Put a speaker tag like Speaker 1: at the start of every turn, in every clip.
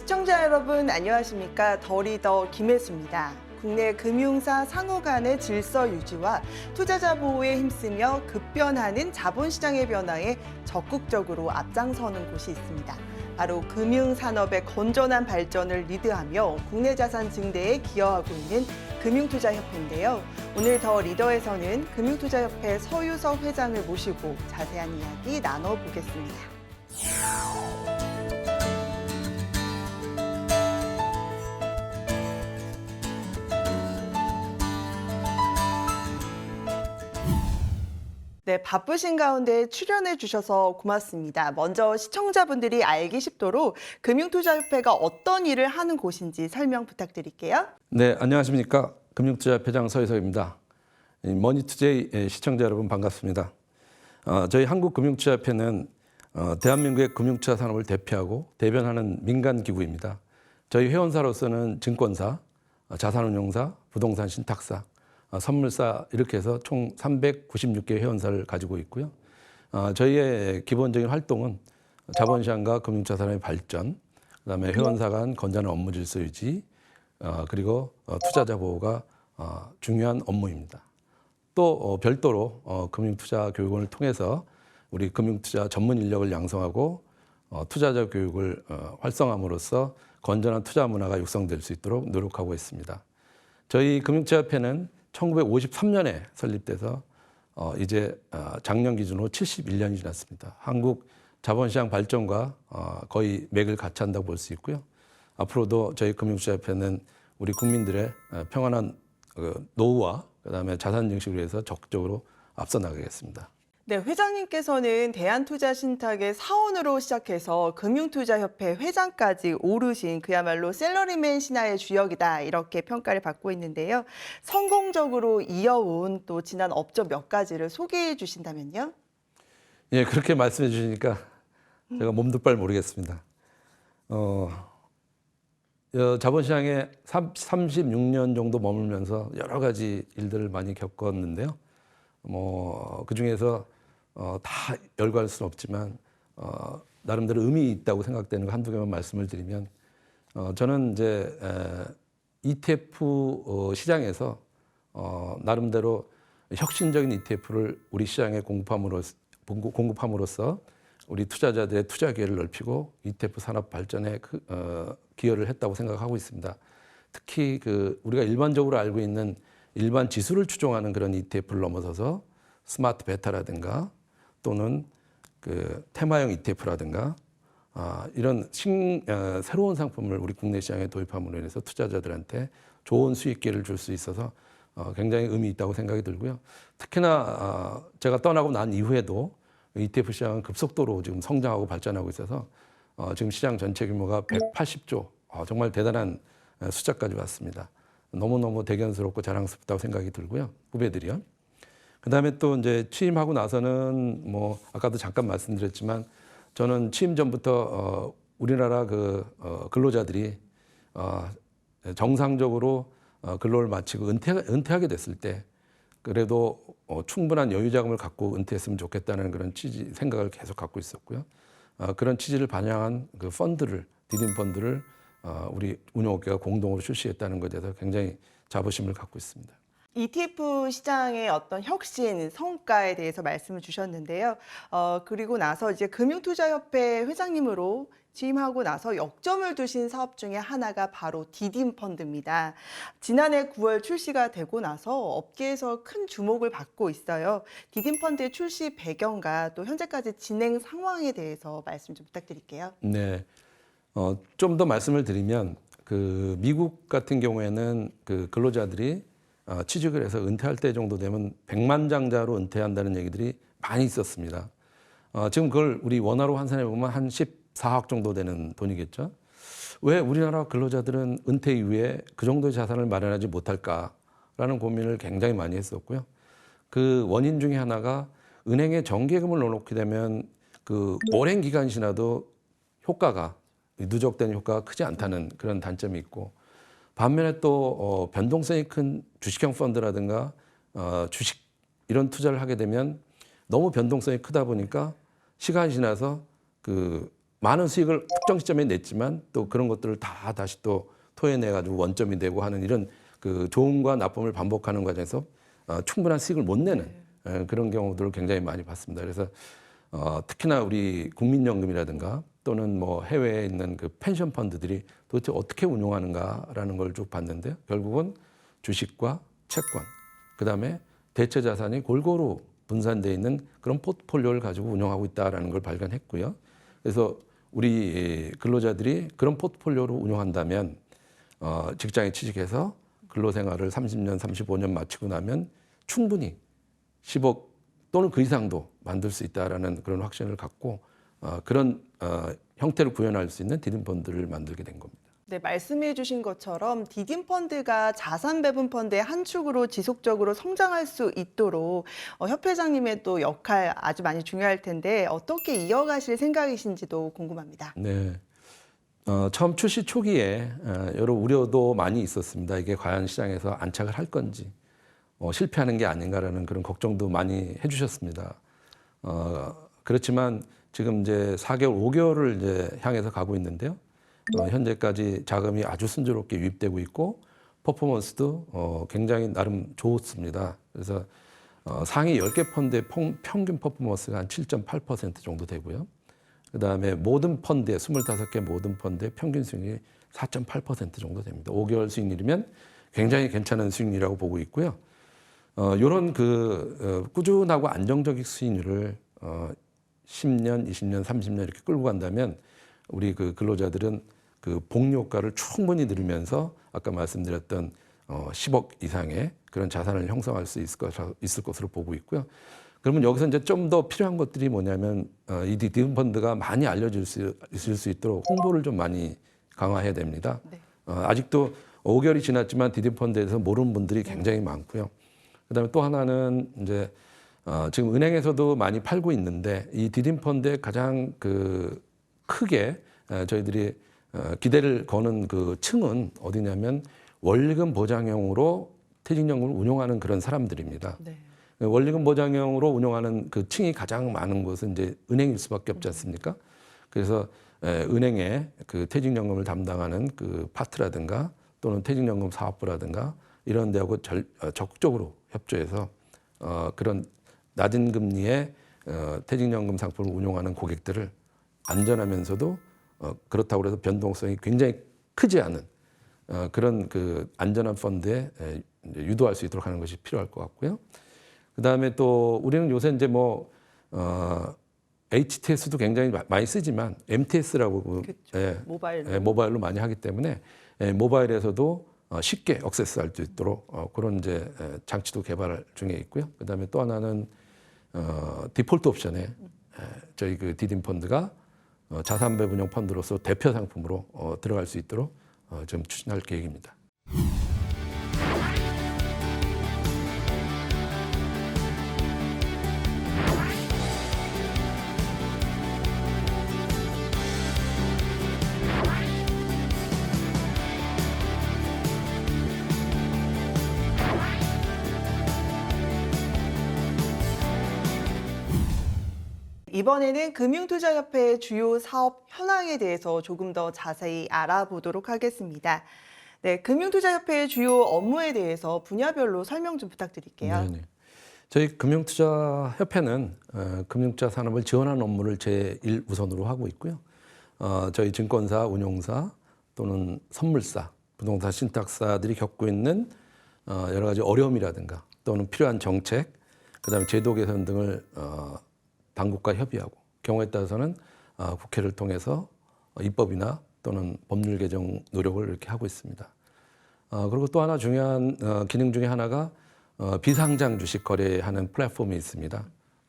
Speaker 1: 시청자 여러분 안녕하십니까? 더리더 김혜수입니다. 국내 금융사 상호 간의 질서 유지와 투자자 보호에 힘쓰며 급변하는 자본시장의 변화에 적극적으로 앞장서는 곳이 있습니다. 바로 금융산업의 건전한 발전을 리드하며 국내 자산 증대에 기여하고 있는 금융투자협회인데요. 오늘 더 리더에서는 금융투자협회 서유석 회장을 모시고 자세한 이야기 나눠보겠습니다. 네, 바쁘신 가운데 출연해 주셔서 고맙습니다. 먼저 시청자분들이 알기 쉽도록 금융투자협회가 어떤 일을 하는 곳인지 설명 부탁드릴게요.
Speaker 2: 네, 안녕하십니까. 금융투자협회장 서유석입니다. 머니투데이 시청자 여러분 반갑습니다. 저희 한국금융투자협회는 대한민국의 금융투자 산업을 대표하고 대변하는 민간기구입니다. 저희 회원사로서는 증권사, 자산운용사, 부동산 신탁사, 선물사 이렇게 해서 총 396개 회원사를 가지고 있고요. 저희의 기본적인 활동은 자본시장과 금융자산의 발전, 그다음에 회원사 간 건전한 업무 질서 유지, 그리고 투자자 보호가 중요한 업무입니다. 또 별도로 금융투자 교육원을 통해서 우리 금융투자 전문 인력을 양성하고 투자자 교육을 활성화함으로써 건전한 투자 문화가 육성될 수 있도록 노력하고 있습니다. 저희 금융투자협회는 1953년에 설립돼서 이제 작년 기준으로 71년이 지났습니다. 한국 자본시장 발전과 거의 맥을 같이 한다고 볼 수 있고요. 앞으로도 저희 금융투자협회는 우리 국민들의 평안한 노후와 그다음에 자산 증식을 위해서 적극적으로 앞서 나가겠습니다.
Speaker 1: 네, 회장님께서는 대한투자신탁의 사원으로 시작해서 금융투자협회 회장까지 오르신 그야말로 셀러리맨 신화의 주역이다 이렇게 평가를 받고 있는데요. 성공적으로 이어온 또 지난 업적 몇 가지를 소개해 주신다면요?
Speaker 2: 예, 그렇게 말씀해 주시니까 제가 몸도 빨 모르겠습니다. 자본시장에 36년 정도 머물면서 여러 가지 일들을 많이 겪었는데요. 그 중에서 다 열거할 수는 없지만 나름대로 의미 있다고 생각되는 거 한두 개만 말씀을 드리면 저는 이제 ETF 시장에서 나름대로 혁신적인 ETF를 우리 시장에 공급함으로써 우리 투자자들의 투자 기회를 넓히고 ETF 산업 발전에 기여를 했다고 생각하고 있습니다. 특히 우리가 일반적으로 알고 있는 일반 지수를 추종하는 그런 ETF를 넘어서서 스마트 베타라든가 또는 테마형 ETF라든가 이런 새로운 상품을 우리 국내 시장에 도입함으로 인해서 투자자들한테 좋은 수익 기회를 줄 수 있어서 굉장히 의미 있다고 생각이 들고요. 특히나 제가 떠나고 난 이후에도 ETF 시장은 급속도로 지금 성장하고 발전하고 있어서 지금 시장 전체 규모가 180조, 정말 대단한 숫자까지 왔습니다. 너무너무 대견스럽고 자랑스럽다고 생각이 들고요. 후배들이요. 그다음에 또 이제 취임하고 나서는 아까도 잠깐 말씀드렸지만 저는 취임 전부터 우리나라 근로자들이 정상적으로 근로를 마치고 은퇴하게 됐을 때 그래도 충분한 여유 자금을 갖고 은퇴했으면 좋겠다는 그런 생각을 계속 갖고 있었고요. 그런 취지를 반영한 디딤 펀드를 우리 운용업계가 공동으로 출시했다는 것에 대해서 굉장히 자부심을 갖고 있습니다.
Speaker 1: ETF 시장의 어떤 혁신, 성과에 대해서 말씀을 주셨는데요. 그리고 나서 이제 금융투자협회 회장님으로 취임하고 나서 역점을 두신 사업 중에 하나가 바로 디딤 펀드입니다. 지난해 9월 출시가 되고 나서 업계에서 큰 주목을 받고 있어요. 디딤 펀드의 출시 배경과 또 현재까지 진행 상황에 대해서 말씀 좀 부탁드릴게요.
Speaker 2: 네, 좀 더 말씀을 드리면 미국 같은 경우에는 근로자들이 취직을 해서 은퇴할 때 정도 되면 백만장자로 은퇴한다는 얘기들이 많이 있었습니다. 지금 그걸 우리 원화로 환산해 보면 한 14억 정도 되는 돈이겠죠. 왜 우리나라 근로자들은 은퇴 이후에 그 정도의 자산을 마련하지 못할까라는 고민을 굉장히 많이 했었고요. 그 원인 중에 하나가 은행에 정기예금을 넣어놓게 되면 오랜 기간 지나도 누적된 효과가 크지 않다는 그런 단점이 있고, 반면에 또 변동성이 큰 주식형 펀드라든가 주식 이런 투자를 하게 되면 너무 변동성이 크다 보니까 시간이 지나서 많은 수익을 특정 시점에 냈지만 또 그런 것들을 다 다시 또 토해내 가지고 원점이 되고 하는 이런 그 좋음과 나쁨을 반복하는 과정에서 충분한 수익을 못 내는 그런 경우들을 굉장히 많이 봤습니다. 그래서 특히나 우리 국민연금이라든가 또는 뭐 해외에 있는 그 펜션 펀드들이 도대체 어떻게 운용하는가라는 걸 쭉 봤는데요. 결국은 주식과 채권, 그다음에 대체 자산이 골고루 분산되어 있는 그런 포트폴리오를 가지고 운영하고 있다라는 걸 발견했고요. 그래서 우리 근로자들이 그런 포트폴리오로 운영한다면 직장에 취직해서 근로생활을 30년, 35년 마치고 나면 충분히 10억 또는 그 이상도 만들 수 있다라는 그런 확신을 갖고 그런 형태를 구현할 수 있는 디딤 펀드를 만들게 된 겁니다.
Speaker 1: 네, 말씀해 주신 것처럼 디딤 펀드가 자산 배분 펀드의 한 축으로 지속적으로 성장할 수 있도록 협회장님의 또 역할 아주 많이 중요할 텐데 어떻게 이어가실 생각이신지도 궁금합니다.
Speaker 2: 네. 처음 출시 초기에 여러 우려도 많이 있었습니다. 이게 과연 시장에서 안착을 할 건지 실패하는 게 아닌가라는 그런 걱정도 많이 해주셨습니다. 그렇지만 지금 이제 4개월, 5개월을 이제 향해서 가고 있는데요. 현재까지 자금이 아주 순조롭게 유입되고 있고 퍼포먼스도 굉장히 나름 좋습니다. 그래서 상위 10개 펀드의 평균 퍼포먼스가 한 7.8% 정도 되고요. 그다음에 모든 펀드의 25개 모든 펀드의 평균 수익률이 4.8% 정도 됩니다. 5개월 수익률이면 굉장히 괜찮은 수익률이라고 보고 있고요. 이런 꾸준하고 안정적인 수익률을 10년, 20년, 30년 이렇게 끌고 간다면 우리 그 근로자들은 그 복리효과를 충분히 누리면서 아까 말씀드렸던 10억 이상의 그런 자산을 형성할 수 있을 것으로 보고 있고요. 그러면 여기서 이제 좀 더 필요한 것들이 뭐냐면 이 디딤 펀드가 많이 알려질 수 있도록 홍보를 좀 많이 강화해야 됩니다.
Speaker 1: 네.
Speaker 2: 아직도 5개월이 지났지만 디딤 펀드에 대해서 모르는 분들이 굉장히 많고요. 그다음에 또 하나는 이제 지금 은행에서도 많이 팔고 있는데 이 디딤 펀드의 가장 크게 저희들이 기대를 거는 그 층은 어디냐면 원리금 보장형으로 퇴직연금을 운용하는 그런 사람들입니다.
Speaker 1: 네.
Speaker 2: 원리금 보장형으로 운용하는 그 층이 가장 많은 곳은 이제 은행일 수밖에 없지 않습니까? 그래서 은행에 그 퇴직연금을 담당하는 그 파트라든가 또는 퇴직연금 사업부라든가 이런 데하고 적극적으로 협조해서 그런 낮은 금리의 퇴직연금 상품을 운용하는 고객들을 안전하면서도 그렇다고 해서 변동성이 굉장히 크지 않은 그런 그 안전한 펀드에 유도할 수 있도록 하는 것이 필요할 것 같고요. 그 다음에 또 우리는 요새 이제 HTS도 굉장히 많이 쓰지만 MTS라고
Speaker 1: 그렇죠.
Speaker 2: 모바일로 많이 하기 때문에 모바일에서도 쉽게 액세스할 수 있도록 그런 이제 장치도 개발 중에 있고요. 그 다음에 또 하나는 디폴트 옵션에 저희 그 디딤 펀드가 자산 배분형 펀드로서 대표 상품으로 들어갈 수 있도록 좀 추진할 계획입니다.
Speaker 1: 이번에는 금융투자협회의 주요 사업 현황에 대해서 조금 더 자세히 알아보도록 하겠습니다. 네, 금융투자협회의 주요 업무에 대해서 분야별로 설명 좀 부탁드릴게요.
Speaker 2: 네. 저희 금융투자협회는 금융투자 산업을 지원하는 업무를 제1우선으로 하고 있고요. 저희 증권사, 운용사 또는 선물사, 부동산 신탁사들이 겪고 있는 여러 가지 어려움이라든가 또는 필요한 정책, 그다음에 제도 개선 등을 당국과 협의하고 경우에 따라서는 국회를 통해서 입법이나 또는 법률 개정 노력을 이렇게 하고 있습니다. 그리고 또 하나 중요한 기능 중에 하나가 비상장 주식 거래하는 플랫폼이 있습니다.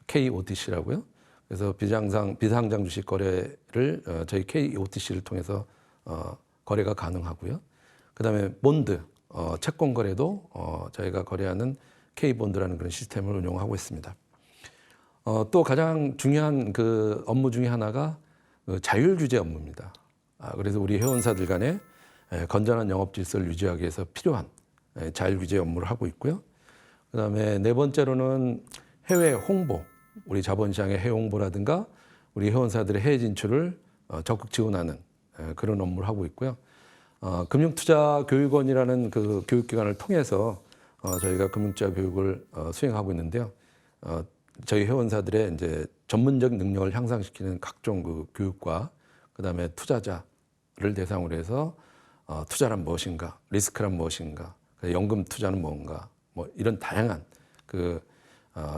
Speaker 2: KOTC라고요. 그래서 비상장 주식 거래를 저희 KOTC를 통해서 거래가 가능하고요. 그다음에 본드, 채권 거래도 저희가 거래하는 K본드라는 그런 시스템을 운영하고 있습니다. 또 가장 중요한 그 업무 중에 하나가 자율 규제 업무입니다. 그래서 우리 회원사들 간에 건전한 영업 질서를 유지하기 위해서 필요한 자율 규제 업무를 하고 있고요. 그다음에 네 번째로는 해외 홍보, 우리 자본시장의 해외 홍보라든가 우리 회원사들의 해외 진출을 적극 지원하는 그런 업무를 하고 있고요. 금융투자교육원이라는 그 교육기관을 통해서 저희가 금융투자 교육을 수행하고 있는데요. 저희 회원사들의 이제 전문적 능력을 향상시키는 각종 그 교육과 그다음에 투자자를 대상으로 해서 투자란 무엇인가, 리스크란 무엇인가, 연금 투자는 뭔가, 뭐 이런 다양한 그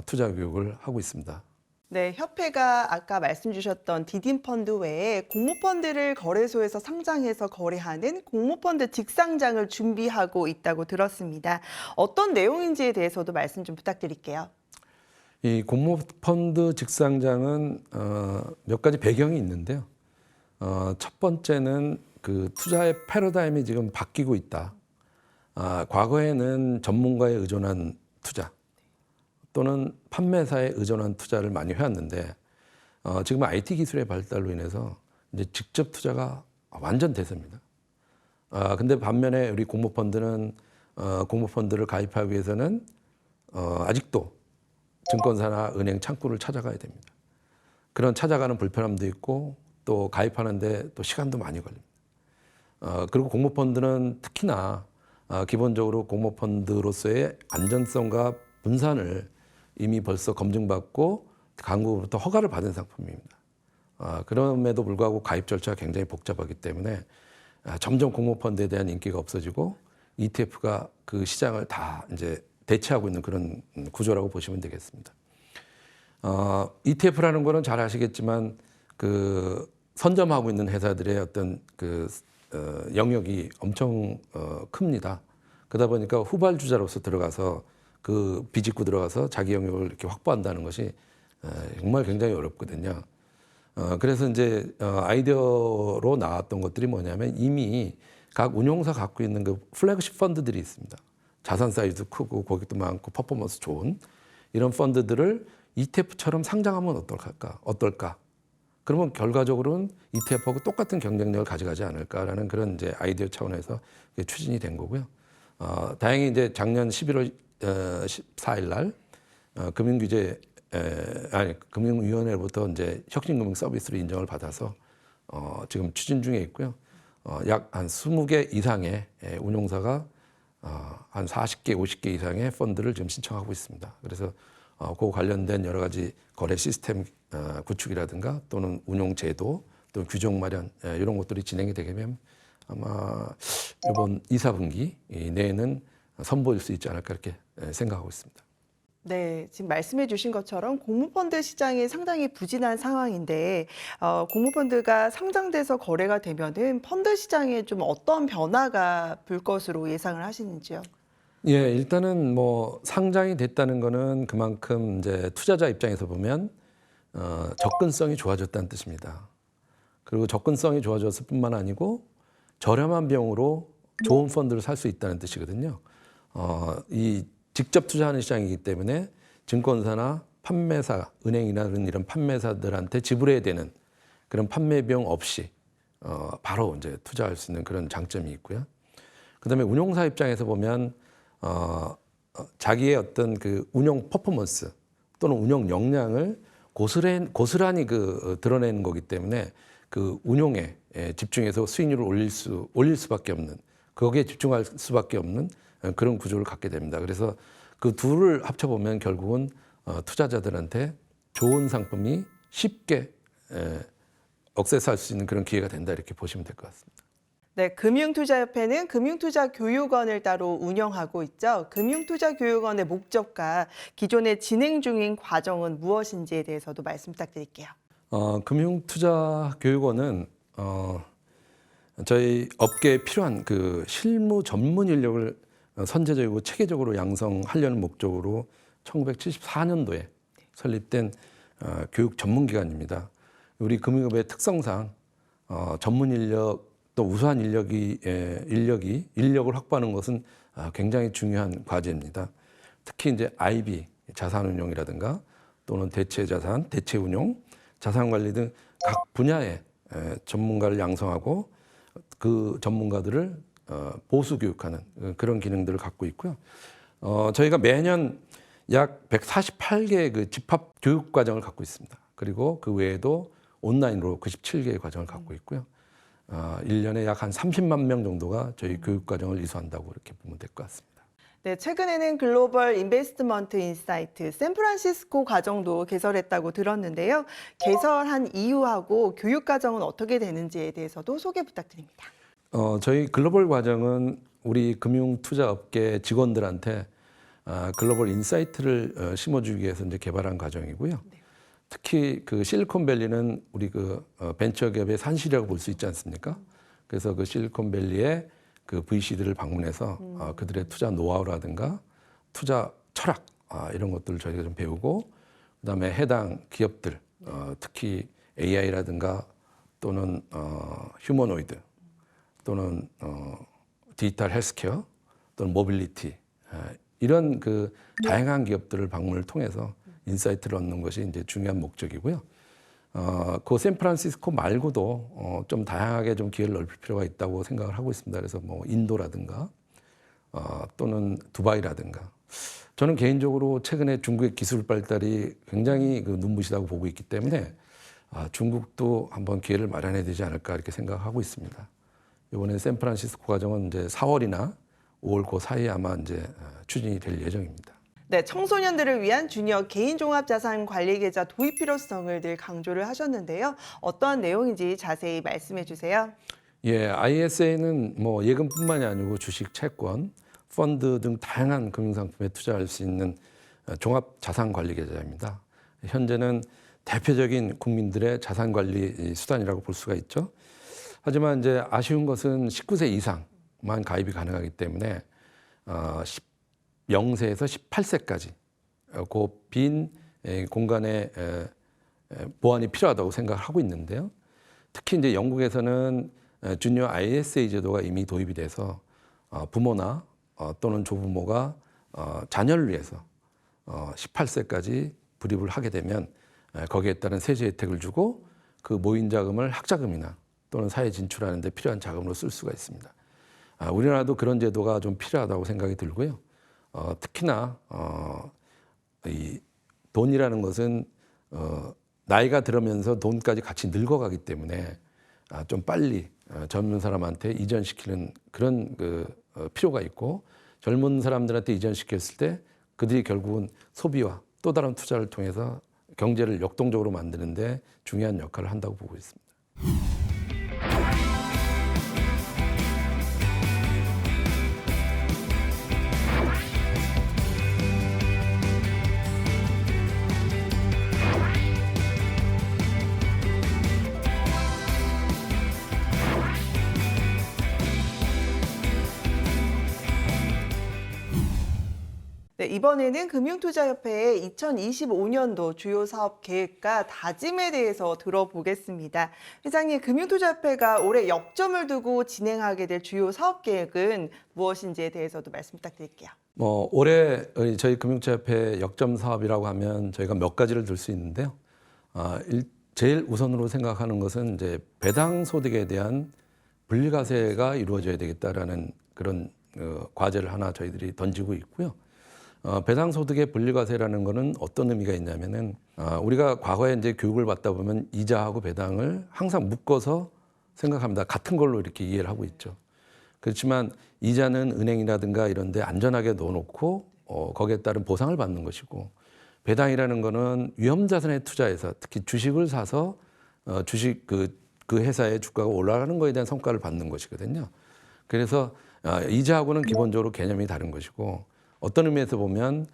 Speaker 2: 투자 교육을 하고 있습니다.
Speaker 1: 네, 협회가 아까 말씀 주셨던 디딤펀드 외에 공모펀드를 거래소에서 상장해서 거래하는 공모펀드 직상장을 준비하고 있다고 들었습니다. 어떤 내용인지에 대해서도 말씀 좀 부탁드릴게요.
Speaker 2: 이 공모펀드 직상장은 몇 가지 배경이 있는데요. 첫 번째는 그 투자의 패러다임이 지금 바뀌고 있다. 과거에는 전문가에 의존한 투자 또는 판매사에 의존한 투자를 많이 해왔는데 지금 IT 기술의 발달로 인해서 이제 직접 투자가 완전 대세입니다. 근데 반면에 우리 공모펀드는 공모펀드를 가입하기 위해서는 아직도 증권사나 은행 창구를 찾아가야 됩니다. 그런 찾아가는 불편함도 있고 또 가입하는데 또 시간도 많이 걸립니다. 그리고 공모펀드는 특히나 기본적으로 공모펀드로서의 안전성과 분산을 이미 벌써 검증받고 강국으로부터 허가를 받은 상품입니다. 그럼에도 불구하고 가입 절차가 굉장히 복잡하기 때문에 점점 공모펀드에 대한 인기가 없어지고 ETF가 그 시장을 다 이제 대체하고 있는 그런 구조라고 보시면 되겠습니다. ETF라는 거는 잘 아시겠지만 그 선점하고 있는 회사들의 어떤 그 영역이 엄청 큽니다. 그러다 보니까 후발주자로서 들어가서 그 비집고 들어가서 자기 영역을 이렇게 확보한다는 것이 정말 굉장히 어렵거든요. 그래서 이제 아이디어로 나왔던 것들이 뭐냐면 이미 각 운용사 갖고 있는 그 플래그십 펀드들이 있습니다. 자산 사이즈 크고 고객도 많고 퍼포먼스 좋은 이런 펀드들을 ETF처럼 상장하면 어떨까? 그러면 결과적으로는 ETF하고 똑같은 경쟁력을 가져가지 않을까라는 그런 이제 아이디어 차원에서 추진이 된 거고요. 다행히 이제 작년 11월 14일 날 금융위원회로부터 이제 혁신금융 서비스로 인정을 받아서 지금 추진 중에 있고요. 약 한 20개 이상의 운용사가 한 40개, 50개 이상의 펀드를 지금 신청하고 있습니다. 그래서 그 관련된 여러 가지 거래 시스템 구축이라든가 또는 운용 제도 또 규정 마련 이런 것들이 진행이 되게 되면 아마 이번 2, 4분기 내에는 선보일 수 있지 않을까 이렇게 생각하고 있습니다.
Speaker 1: 네, 지금 말씀해 주신 것처럼 공모펀드 시장이 상당히 부진한 상황인데 공모펀드가 상장돼서 거래가 되면은 펀드 시장에 좀 어떤 변화가 불 것으로 예상을 하시는지요?
Speaker 2: 예, 일단은 뭐 상장이 됐다는 거는 그만큼 이제 투자자 입장에서 보면 접근성이 좋아졌다는 뜻입니다. 그리고 접근성이 좋아졌을 뿐만 아니고 저렴한 비용으로 좋은 펀드를 살 수 있다는 뜻이거든요. 이 직접 투자하는 시장이기 때문에 증권사나 판매사, 은행이나 이런 판매사들한테 지불해야 되는 그런 판매 비용 없이 바로 이제 투자할 수 있는 그런 장점이 있고요. 그다음에 운용사 입장에서 보면 자기의 어떤 그 운용 퍼포먼스 또는 운용 역량을 고스란히 그 드러내는 거기 때문에 그 운용에 집중해서 수익률을 올릴 수밖에 없는 거기에 집중할 수밖에 없는 그런 구조를 갖게 됩니다. 그래서 그 둘을 합쳐보면 결국은 투자자들한테 좋은 상품이 쉽게 억세스할 수 있는 그런 기회가 된다 이렇게 보시면 될 것 같습니다.
Speaker 1: 네, 금융투자협회는 금융투자교육원을 따로 운영하고 있죠. 금융투자교육원의 목적과 기존에 진행 중인 과정은 무엇인지에 대해서도 말씀 부탁드릴게요.
Speaker 2: 금융투자교육원은 저희 업계에 필요한 그 실무 전문 인력을 선제적이고 체계적으로 양성하려는 목적으로 1974년도에 설립된 교육 전문기관입니다. 우리 금융업의 특성상 전문 인력 또 우수한 인력을 확보하는 것은 굉장히 중요한 과제입니다. 특히 이제 IB 자산운용이라든가 또는 대체자산, 대체운용, 자산관리 등 각 분야의 전문가를 양성하고 그 전문가들을 보수 교육하는 그런 기능들을 갖고 있고요. 저희가 매년 약 148개의 그 집합 교육 과정을 갖고 있습니다. 그리고 그 외에도 온라인으로 97개의 과정을 갖고 있고요. 1년에 약 한 30만 명 정도가 저희 교육 과정을 이수한다고 이렇게 보면 될 것 같습니다.
Speaker 1: 네, 최근에는 글로벌 인베스트먼트 인사이트 샌프란시스코 과정도 개설했다고 들었는데요. 개설한 이유하고 교육 과정은 어떻게 되는지에 대해서도 소개 부탁드립니다.
Speaker 2: 저희 글로벌 과정은 우리 금융투자업계 직원들한테 글로벌 인사이트를 심어주기 위해서 이제 개발한 과정이고요. 특히 그 실리콘밸리는 우리 그 벤처 기업의 산실이라고 볼 수 있지 않습니까? 그래서 그 실리콘밸리의 그 VC들을 방문해서 그들의 투자 노하우라든가 투자 철학 이런 것들을 저희가 좀 배우고 그다음에 해당 기업들 특히 AI라든가 또는 휴머노이드 또는 디지털 헬스케어 또는 모빌리티 이런 그 다양한 기업들을 방문을 통해서 인사이트를 얻는 것이 이제 중요한 목적이고요. 그 샌프란시스코 말고도 좀 다양하게 좀 기회를 넓힐 필요가 있다고 생각을 하고 있습니다. 그래서 뭐 인도라든가 또는 두바이라든가 저는 개인적으로 최근에 중국의 기술 발달이 굉장히 그 눈부시다고 보고 있기 때문에 중국도 한번 기회를 마련해야 되지 않을까 이렇게 생각하고 있습니다. 이번에 샌프란시스코 과정은 이제 4월이나 5월 그 사이에 아마 이제 추진이 될 예정입니다.
Speaker 1: 네, 청소년들을 위한 주니어 개인종합자산관리계좌 도입 필요성을 늘 강조를 하셨는데요. 어떠한 내용인지 자세히 말씀해 주세요.
Speaker 2: 예, ISA는 뭐 예금뿐만이 아니고 주식, 채권, 펀드 등 다양한 금융상품에 투자할 수 있는 종합자산관리계좌입니다. 현재는 대표적인 국민들의 자산관리 수단이라고 볼 수가 있죠. 하지만 이제 아쉬운 것은 19세 이상만 가입이 가능하기 때문에 0세에서 18세까지 그 빈 공간에 보완이 필요하다고 생각하고 있는데요. 특히 이제 영국에서는 주니어 ISA 제도가 이미 도입이 돼서 부모나 또는 조부모가 자녀를 위해서 18세까지 불입을 하게 되면 거기에 따른 세제 혜택을 주고 그 모인 자금을 학자금이나 또는 사회 진출하는 데 필요한 자금으로 쓸 수가 있습니다. 우리나라도 그런 제도가 좀 필요하다고 생각이 들고요. 특히나 이 돈이라는 것은 나이가 들으면서 돈까지 같이 늙어가기 때문에 좀 빨리 젊은 사람한테 이전시키는 그런 그 필요가 있고 젊은 사람들한테 이전시켰을 때 그들이 결국은 소비와 또 다른 투자를 통해서 경제를 역동적으로 만드는데 중요한 역할을 한다고 보고 있습니다.
Speaker 1: 네, 이번에는 금융투자협회의 2025년도 주요 사업 계획과 다짐에 대해서 들어보겠습니다. 회장님, 금융투자협회가 올해 역점을 두고 진행하게 될 주요 사업 계획은 무엇인지에 대해서도 말씀 부탁드릴게요.
Speaker 2: 올해 저희 금융투자협회 역점 사업이라고 하면 저희가 몇 가지를 들 수 있는데요. 제일 우선으로 생각하는 것은 이제 배당 소득에 대한 분리과세가 이루어져야 되겠다라는 그런 과제를 하나 저희들이 던지고 있고요. 배당소득의 분리과세라는 것은 어떤 의미가 있냐면은 우리가 과거에 이제 교육을 받다 보면 이자하고 배당을 항상 묶어서 생각합니다. 같은 걸로 이렇게 이해를 하고 있죠. 그렇지만 이자는 은행이라든가 이런 데 안전하게 넣어놓고 거기에 따른 보상을 받는 것이고 배당이라는 거는 위험자산에 투자해서 특히 주식을 사서 주식 그 회사의 주가가 올라가는 거에 대한 성과를 받는 것이거든요. 그래서 이자하고는 기본적으로 개념이 다른 것이고 어떤 의미에서 보면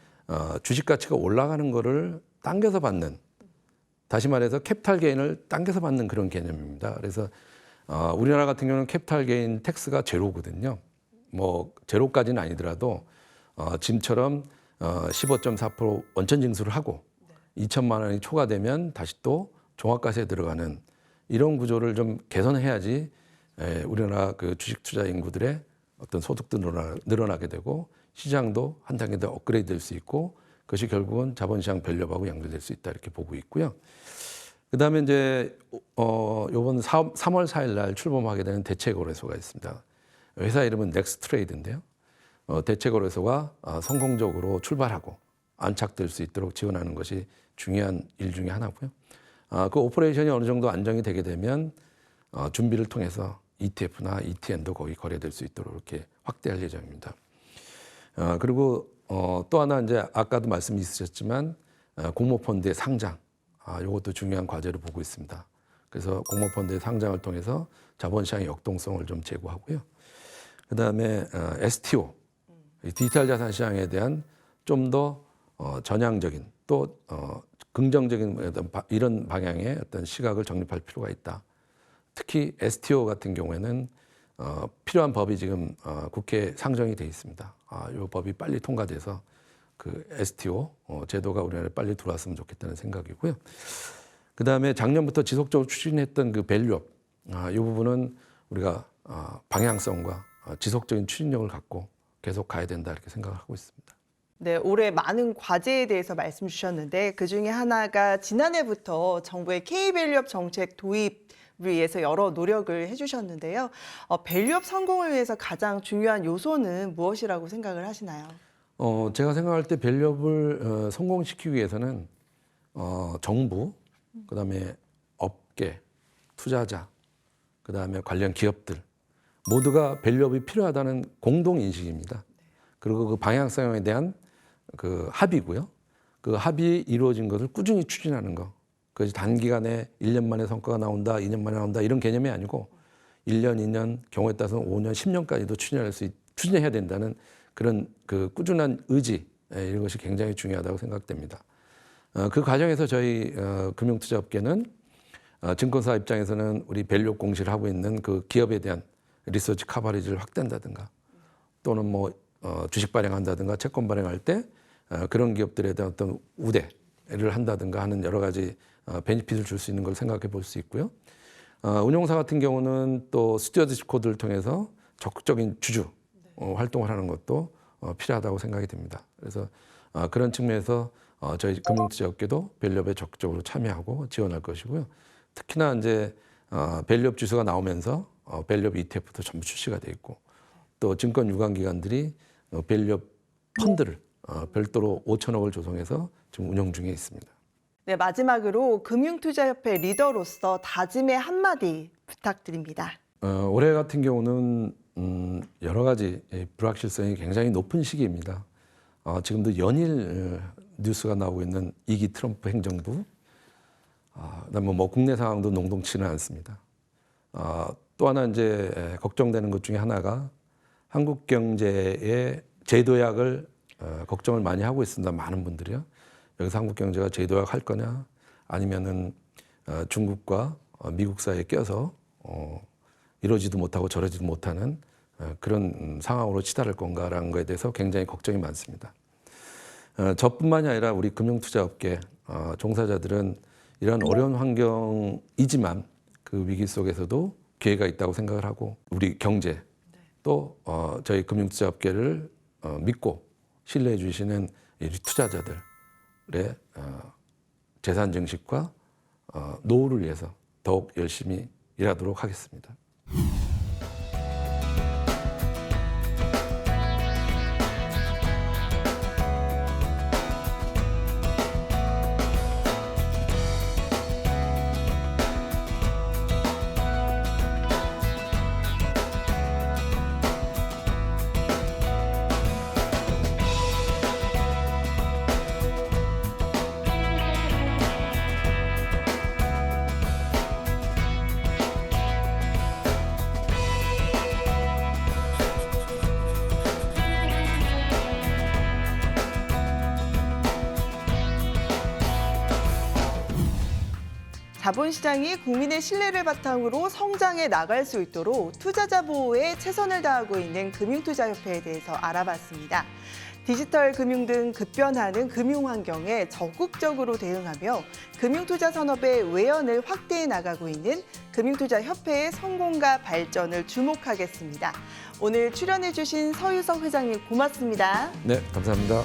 Speaker 2: 주식 가치가 올라가는 거를 당겨서 받는, 다시 말해서 캐피탈 게인을 당겨서 받는 그런 개념입니다. 그래서 우리나라 같은 경우는 캐피탈 게인 텍스가 제로거든요. 뭐 제로까지는 아니더라도 지금처럼 15.4% 원천 징수를 하고 2천만 원이 초과되면 다시 또 종합과세에 들어가는 이런 구조를 좀 개선해야지 우리나라 그 주식 투자 인구들의 어떤 소득도 늘어나게 되고 시장도 한 단계 더 업그레이드 될 수 있고 그것이 결국은 자본시장 변력하고 연결될 수 있다 이렇게 보고 있고요. 그다음에 이제 이번 3월 4일 날 출범하게 되는 대체거래소가 있습니다. 회사 이름은 넥스트레이드인데요. 대체거래소가 성공적으로 출발하고 안착될 수 있도록 지원하는 것이 중요한 일 중에 하나고요. 그 오퍼레이션이 어느 정도 안정이 되게 되면 준비를 통해서 ETF나 ETN도 거기 거래될 수 있도록 이렇게 확대할 예정입니다. 그리고 또 하나 이제 아까도 말씀이 있으셨지만 공모펀드의 상장, 이것도 중요한 과제로 보고 있습니다. 그래서 공모펀드의 상장을 통해서 자본시장의 역동성을 좀 제고하고요. 그다음에 STO, 디지털 자산 시장에 대한 좀 더 전향적인 또 긍정적인 이런 방향의 어떤 시각을 정립할 필요가 있다. 특히 STO 같은 경우에는 필요한 법이 지금 국회에 상정이 돼 있습니다. 이 법이 빨리 통과돼서 그 STO 제도가 우리나라에 빨리 들어왔으면 좋겠다는 생각이고요. 그 다음에 작년부터 지속적으로 추진했던 그 밸류업, 이 부분은 우리가 방향성과 지속적인 추진력을 갖고 계속 가야 된다 이렇게 생각하고 있습니다.
Speaker 1: 네, 올해 많은 과제에 대해서 말씀 주셨는데 그중에 하나가 지난해부터 정부의 K-밸류업 정책 도입을 위해서 여러 노력을 해주셨는데요. 밸류업 성공을 위해서 가장 중요한 요소는 무엇이라고 생각을 하시나요?
Speaker 2: 제가 생각할 때 밸류업을 성공시키기 위해서는 정부, 그다음에 업계, 투자자, 그다음에 관련 기업들 모두가 밸류업이 필요하다는 공동 인식입니다. 그리고 그 방향성에 대한 그 합의고요. 그 합의 이루어진 것을 꾸준히 추진하는 거. 그것이 단기간에 1년 만에 성과가 나온다, 2년 만에 나온다 이런 개념이 아니고 1년, 2년, 경우에 따라서 5년, 10년까지도 추진해야 된다는 그런 그 꾸준한 의지 이런 것이 굉장히 중요하다고 생각됩니다. 그 과정에서 저희 금융투자업계는 증권사 입장에서는 우리 밸류업 공시를 하고 있는 그 기업에 대한 리서치 커버리지를 확대한다든가 또는 뭐 주식 발행한다든가 채권 발행할 때 그런 기업들에 대한 어떤 우대를 한다든가 하는 여러 가지 베니핏을 줄 수 있는 걸 생각해 볼 수 있고요. 운용사 같은 경우는 또 스튜어드십 코드를 통해서 적극적인 주주 활동을 하는 것도 필요하다고 생각이 됩니다. 그래서 그런 측면에서 저희 금융투자업계도 밸류업에 적극적으로 참여하고 지원할 것이고요. 특히나 이제 밸류업 지수가 나오면서 밸류업 ETF도 전부 출시가 돼 있고 또 증권 유관기관들이 밸류업 펀드를 별도로 5천억을 조성해서 지금 운영 중에 있습니다.
Speaker 1: 네, 마지막으로 금융투자협회 리더로서 다짐의 한마디 부탁드립니다.
Speaker 2: 올해 같은 경우는 여러 가지 불확실성이 굉장히 높은 시기입니다. 지금도 연일 뉴스가 나오고 있는 2기 트럼프 행정부, 그다음에 뭐 국내 상황도 농동치는 않습니다. 또 하나 이제 걱정되는 것 중에 하나가 한국 경제의 제도약을 걱정을 많이 하고 있습니다. 많은 분들이요. 여기서 한국 경제가 제도약 할 거냐, 아니면은 중국과 미국 사이에 껴서 이러지도 못하고 저러지도 못하는 그런 상황으로 치달을 건가라는 것에 대해서 굉장히 걱정이 많습니다. 저뿐만이 아니라 우리 금융투자업계 종사자들은 이런 어려운 환경이지만 그 위기 속에서도 기회가 있다고 생각을 하고 우리 경제 또 저희 금융투자업계를 믿고 신뢰해 주시는 이 투자자들의 재산 증식과 노후를 위해서 더욱 열심히 일하도록 하겠습니다.
Speaker 1: 자본시장이 국민의 신뢰를 바탕으로 성장해 나갈 수 있도록 투자자 보호에 최선을 다하고 있는 금융투자협회에 대해서 알아봤습니다. 디지털 금융 등 급변하는 금융 환경에 적극적으로 대응하며 금융투자 산업의 외연을 확대해 나가고 있는 금융투자협회의 성공과 발전을 주목하겠습니다. 오늘 출연해 주신 서유석 회장님 고맙습니다.
Speaker 2: 네, 감사합니다.